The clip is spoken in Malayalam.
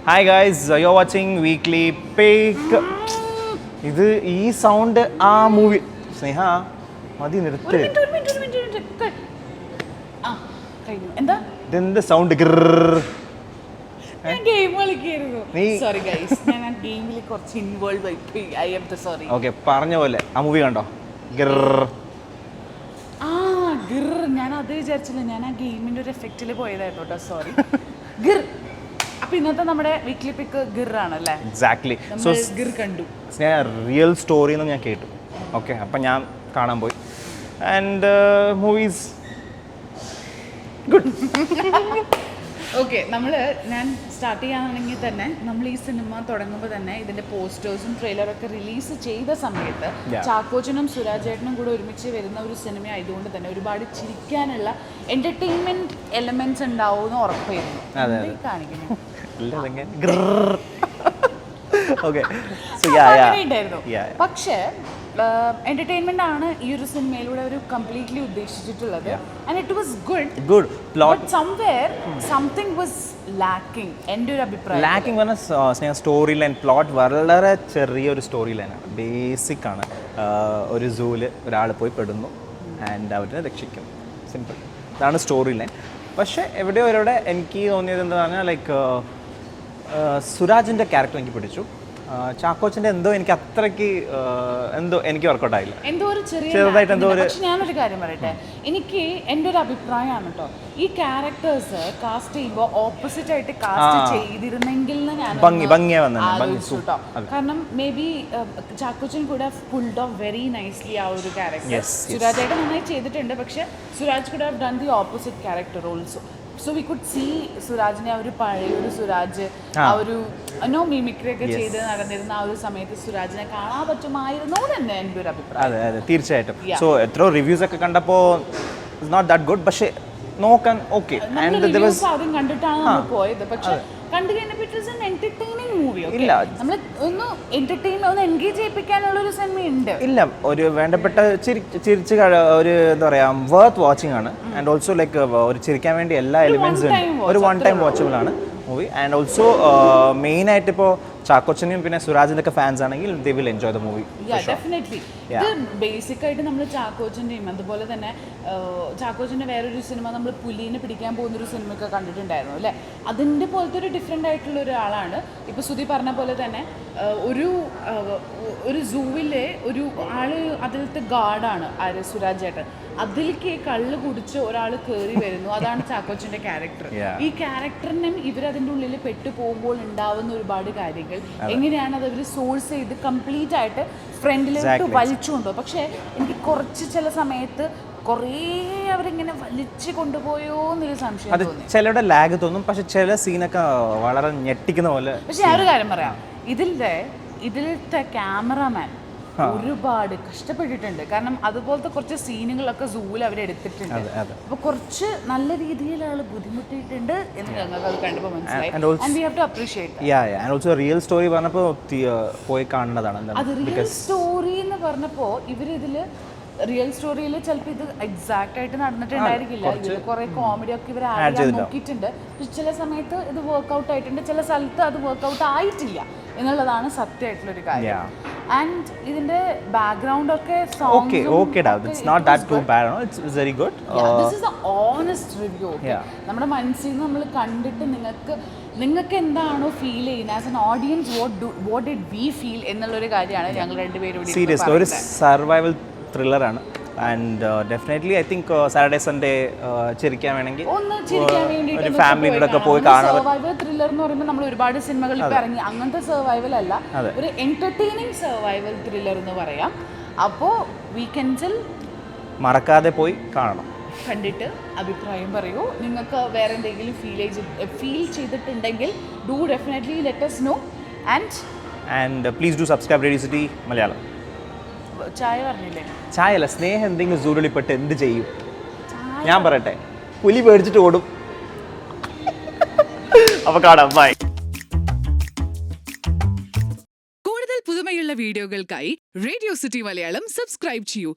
Hi guys, you're watching Weekly Pick. ഇത് ഈ സൗണ്ട് ആ മൂവി സ്നേഹ മതി നിർത്ത്. ഇതെന്ത് സൗണ്ട്? ഓക്കെ, പറഞ്ഞ പോലെ ആ മൂവി കണ്ടോ? ഞാൻ അത് വിചാരിച്ചില്ല, ഞാൻ ആ ഗെയിമിന്റെ ഒരു എഫക്റ്റിൽ പോയതായിരുന്നു കേട്ടോ. സോറി. ഗിർ. അപ്പൊ ഇന്നത്തെ നമ്മുടെ വീക്ക്ലി പിക്ക് ഗിർ ആണല്ലേ? എക്സാക്ട്ലി. സോ ഗിർ കണ്ടു. റിയൽ സ്റ്റോറി എന്ന് ഞാൻ കേട്ടു. ഓക്കെ, അപ്പം ഞാൻ കാണാൻ പോയി. And movies good. ഓക്കെ, ഞാൻ സ്റ്റാർട്ട് ചെയ്യാനാണെങ്കിൽ തന്നെ നമ്മൾ ഈ സിനിമ തുടങ്ങുമ്പോൾ തന്നെ ഇതിന്റെ പോസ്റ്റേഴ്സും ട്രെയിലറൊക്കെ റിലീസ് ചെയ്ത സമയത്ത് ചാക്കോച്ചനും സുരാജേട്ടനും കൂടെ ഒരുമിച്ച് വരുന്ന ഒരു സിനിമ ആയതുകൊണ്ട് തന്നെ ഒരുപാട് ചിരിക്കാനുള്ള എന്റർടൈൻമെന്റ് എലമെന്റ്സ് ഉണ്ടാവുമെന്ന് ഉറപ്പായിരുന്നു. കാണിക്കുന്നു പക്ഷേ എന്റർടൈൻമെന്റ് ആണ് ഈ ഒരു സിനിമയിലൂടെ ഒരു കംപ്ലീറ്റ്ലി ഉദ്ദേശിച്ചിട്ടുള്ളത്. And it was good plot. Somewhere something was lacking. എൻ്റെ ഒരു അഭിപ്രായം ലാക്കിംഗ് പറഞ്ഞാൽ സ്റ്റോറി ലൈൻ, പ്ലോട്ട് വളരെ ചെറിയൊരു സ്റ്റോറി ലൈനാണ്. ബേസിക് ആണ്. ഒരു സൂവിൽ ഒരാൾ പോയി പെടുന്നു ആൻഡ് അവരെ രക്ഷിക്കുന്നു. സിമ്പിൾ. ഇതാണ് സ്റ്റോറി ലൈൻ. പക്ഷേ എവിടെയോ ഒരാടെ എനിക്ക് തോന്നിയത് എന്താ പറഞ്ഞാൽ ലൈക്ക് സുരാജിൻ്റെ ക്യാരക്ടർ എനിക്ക് പിടിച്ചു. ചാക്കോച്ചൻ്റെ എന്തോ എനിക്ക് അത്രയ്ക്ക് എന്തോ എനിക്ക് വർക്കൗട്ട് ആയില്ല. എന്തോ ഒരു ചെറുതായിട്ട് എന്തോ ഒരു. പക്ഷെ ഞാനൊരു കാര്യം പറയട്ടെ, എനിക്ക് എൻ്റെ ഒരു അഭിപ്രായമാണ് കേട്ടോ, ഈ ക്യാരക്ടേഴ്സ് കാസ്റ്റ് ചെയ്യുമ്പോൾ ഓപ്പോസിറ്റ് ആയിട്ട് കാസ്റ്റ് ചെയ്തിരുന്നെങ്കിൽ ഭംഗിയാ ആലോചിച്ചു കേട്ടോ. കാരണം മേ ബി ചാക്കോച്ചൻ കൂടെ പുൾഡ് ഓഫ് വെരി നൈസ്ലി ആ ഒരു ക്യാരക്ടർ. സുരാജായിട്ട് നന്നായി ചെയ്തിട്ടുണ്ട്, പക്ഷെ Suraj could have done the opposite character also. So we could see സുരാജിനെ, ആ ഒരു പഴയൊരു സുരാജ്, ആ ഒരു മിമിക്രി ഒക്കെ ചെയ്ത് നടന്നിരുന്ന ആ ഒരു സമയത്ത് സുരാജിനെ കാണാൻ പറ്റുമായിരുന്നു എന്ന് എൻ്റെ ഒരു അഭിപ്രായം. അതെ, തീർച്ചയായിട്ടും. സോ എത്രയോ റിവ്യൂസ് ഒക്കെ കണ്ടപ്പോൾ നോട്ട് ദാറ്റ് ഗുഡ്, പക്ഷേ നോക്കാൻ ഓക്കെ. ആദ്യം കണ്ടിട്ടാണ് നമ്മൾ പോയത്, പക്ഷെ കണ്ടു കഴിഞ്ഞപ്പോൾ it was an entertaining movie. നമ്മൾ ഒന്ന് ഒന്ന് എൻഗേജ് ചെയ്യിപ്പിക്കാനുള്ള ഒരു സിനിമയുണ്ട്. ഇല്ല, ഒരു വേണ്ടപ്പെട്ട ചിരിച്ച് ഒരു എന്താ പറയാ വർത്ത് വാച്ചിങ് ആണ്. ആൻഡ് ഓൾസോ ലൈക്ക് ഒരു ചിരിക്കാൻ വേണ്ടി എല്ലാ എലിമെന്റ്സും ഒരു വൺ ടൈം വാച്ചബിൾ ആണ് മൂവി. ആൻഡ് ഓൾസോ മെയിനായിട്ട് ഇപ്പോൾ ചാക്കോച്ചനും പിന്നെ സുരാജിൻ്റെ ഒക്കെ ഫാൻസ് ആണെങ്കിൽ they will enjoy the movie. Definitely. ഇത് ബേസിക് ആയിട്ട് നമ്മൾ ചാക്കോച്ചൻ്റെയും അതുപോലെ തന്നെ ചാക്കോച്ചൻ്റെ വേറൊരു സിനിമ നമ്മൾ പുലിനെ പിടിക്കാൻ പോകുന്നൊരു സിനിമയൊക്കെ കണ്ടിട്ടുണ്ടായിരുന്നു അല്ലേ? അതിൻ്റെ പോലത്തെ ഒരു ഡിഫറെൻ്റ് ആയിട്ടുള്ള ഒരാളാണ്. ഇപ്പോൾ സുധി പറഞ്ഞ പോലെ തന്നെ ഒരു സൂവിലെ ഒരു ആള് അതിലത്തെ ഗാർഡാണ് ആര്, സുരാജ് ചേട്ടൻ. അതിലേക്ക് കള്ള് കുടിച്ച് ഒരാൾ കയറി വരുന്നു. അതാണ് ചാക്കോച്ചൻ്റെ ക്യാരക്ടർ. ഈ ക്യാരക്ടറിനും ഇവരതിൻ്റെ ഉള്ളിൽ പെട്ടു പോകുമ്പോൾ ഉണ്ടാവുന്ന ഒരുപാട് കാര്യങ്ങൾ എങ്ങനെയാണ് അത് അവർ സോഴ്സ് ചെയ്ത് കംപ്ലീറ്റ് ആയിട്ട് ഫ്രണ്ടിലോട്ട് വലിച്ചുകൊണ്ടോ. പക്ഷേ എനിക്ക് കുറച്ച് ചില സമയത്ത് കുറേ അവരിങ്ങനെ വലിച്ചു കൊണ്ടുപോയോ എന്നൊരു സംശയം തോന്നി. ചിലരുടെ ലാഗ് തോന്നും, പക്ഷെ ചില സീനൊക്കെ വളരെ ഞെട്ടിക്കുന്ന പോലെ. പക്ഷെ ഞാൻ ഒരു കാര്യം പറയാം, ഇതിലത്തെ ക്യാമറാമാൻ ഒരുപാട് കഷ്ടപ്പെട്ടിട്ടുണ്ട്. കാരണം അതുപോലത്തെ കുറച്ച് സീനുകളൊക്കെ സൂവിൽ അവർ എടുത്തിട്ടുണ്ട്. അപ്പൊ കുറച്ച് നല്ല രീതിയിൽ ആൾ ബുദ്ധിമുട്ടിയിട്ടുണ്ട് എന്ന് ഞങ്ങൾക്ക് അത് കണ്ടപ്പോൾ മനസ്സിലായി. And we have to appreciate. And also real story പറഞ്ഞപ്പോൾ പോയി കാണുന്നതാണ്. അത് റിയൽ സ്റ്റോറി എന്ന് പറഞ്ഞപ്പോൾ ഇവരിതില് റിയൽ സ്റ്റോറിയിൽ ചിലപ്പോൾ ഇത് എക്സാക്ട് ആയിട്ട് നടന്നിട്ടുണ്ടായിരിക്കില്ല. ഇതിൽ കുറെ കോമഡി ഒക്കെ ഇവർ ആഡ് ചെയ്യാൻ നോക്കിയിട്ടുണ്ട്. പക്ഷെ ചില സമയത്ത് ഇത് വർക്ക്ഔട്ട് ആയിട്ടുണ്ട്, ചില സ്ഥലത്ത് അത് വർക്ക്ഔട്ട് ആയിട്ടില്ല എന്നുള്ളതാണ് സത്യമായിട്ടുള്ളൊരു കാര്യം. ആൻഡ് ഇതിന്റെ ബാക്ക്ഗ്രൗണ്ട് ഒക്കെ നമ്മുടെ മനസ്സിൽ നിന്ന് നമ്മൾ കണ്ടിട്ട് നിങ്ങൾക്ക് എന്താണോ ഫീൽ ചെയ്യുന്നത് as an audience, what did we feel എന്നുള്ളൊരു കാര്യമാണ് ഞങ്ങൾ രണ്ടുപേരും. സീരിയസ്ലി ഒരു സർവൈവൽ ത്രില്ലറാണ്. And definitely I think Saturday Sunday ചിരിക്കാൻ വേണമെങ്കിൽ ഒരു ഫാമിലിയോടൊക്കെ പോയി കാണാം. സർവൈവൽ ത്രില്ലർ എന്ന് പറയുമ്പോൾ നമ്മൾ ഒരുപാട് സിനിമകൾ ഇപ്പോൾ ഇറങ്ങി, അങ്ങനത്തെ സർവൈവൽ അല്ല, ഒരു എന്റർടൈനിങ് സർവൈവൽ ത്രില്ലർ എന്ന് പറയാം. അപ്പോൾ വീക്കെൻഡ്സിൽ മറക്കാതെ പോയി കാണണം, കണ്ടിട്ട് അഭിപ്രായം പറയൂ. നിങ്ങൾക്ക് വേറെ എന്തെങ്കിലും ഫീൽ ചെയ്തിട്ടുണ്ടെങ്കിൽ do definitely let us know. And please do subscribe radio city Malayalam. ചായ പറഞ്ഞില്ലേ? ചായല്ല, സ്നേഹം എന്തെങ്കിലും സൂര്യപ്പെട്ട് എന്ത് ചെയ്യും? ഞാൻ പറയട്ടെ, പുലി പേടിച്ചിട്ട് ഓടും. അപ്പൊ കാണാം, ബൈ. കൂടുതൽ പുതുമയുള്ള വീഡിയോകൾക്കായി റേഡിയോ സിറ്റി മലയാളം സബ്സ്ക്രൈബ് ചെയ്യൂ.